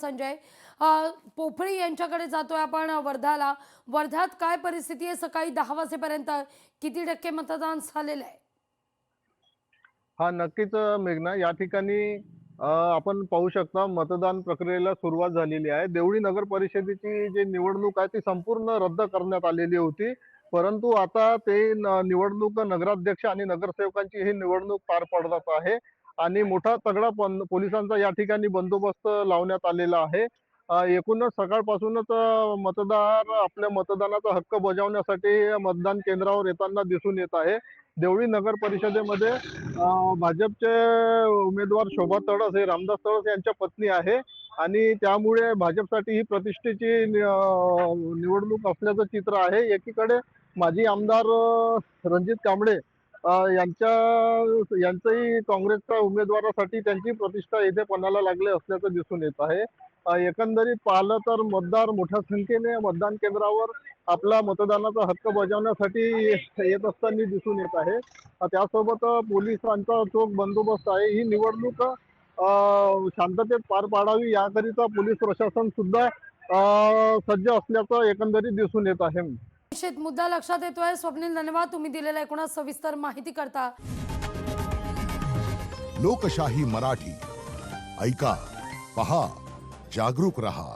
संजय. पोफळी यांच्याकडे जातोय आपण वर्धाला. वर्धात काय परिस्थिती आहे? सकाळी 10 वाजेपर्यंत किती टक्के मतदान झालेलं आहे? हा नक्कीच मेघना, या ठिकाणी आपण पाहू शकता मतदान प्रक्रियेला सुरुवात झालेली आहे. देवळी नगर परिषदेची जी निवडणूक आहे ती संपूर्ण रद्द करण्यात आलेली होती. परंतु आता ते निवडणूक नगराध्यक्ष आणि नगरसेवकांची ही निवडणूक पार पडत आहे आणि मोठा तगडा पोलिसांचा या ठिकाणी बंदोबस्त लावण्यात आलेला आहे. एकूणच सकाळपासूनच मतदार आपल्या मतदानाचा हक्क बजावण्यासाठी मतदान केंद्रावर येताना दिसून येत आहे. देवळी नगर परिषदेमध्ये भाजपचे उमेदवार शोभा तडस हे रामदास तडस यांच्या पत्नी आहे आणि त्यामुळे भाजपसाठी ही प्रतिष्ठेची निवडणूक असल्याचं चित्र आहे. एकीकडे माजी आमदार रणजित कांबळे यांचंही काँग्रेसच्या उमेदवारासाठी त्यांची प्रतिष्ठा येथे पणाला लागले असल्याचं दिसून येत आहे. एकंदरीत पाहिलं तर मतदार मोठ्या संख्येने मतदान केंद्रावर आपला मतदानाचा हक्क बजावण्यासाठी येत असताना दिसून येत आहे. त्यासोबत पोलिसांचा चोख बंदोबस्त आहे. ही निवडणूक शांततेत पार पाडावी याकरिता पोलीस प्रशासन सुद्धा सज्ज असल्याचं एकंदरीत दिसून येत आहे. निश्चित मुद्दा लक्षात येतोय. स्वप्नील, धन्यवाद तुम्ही दिलेल्या एकूण सविस्तर माहिती करता. लोकशाही मराठी ऐका, पहा, जागरूक रहा.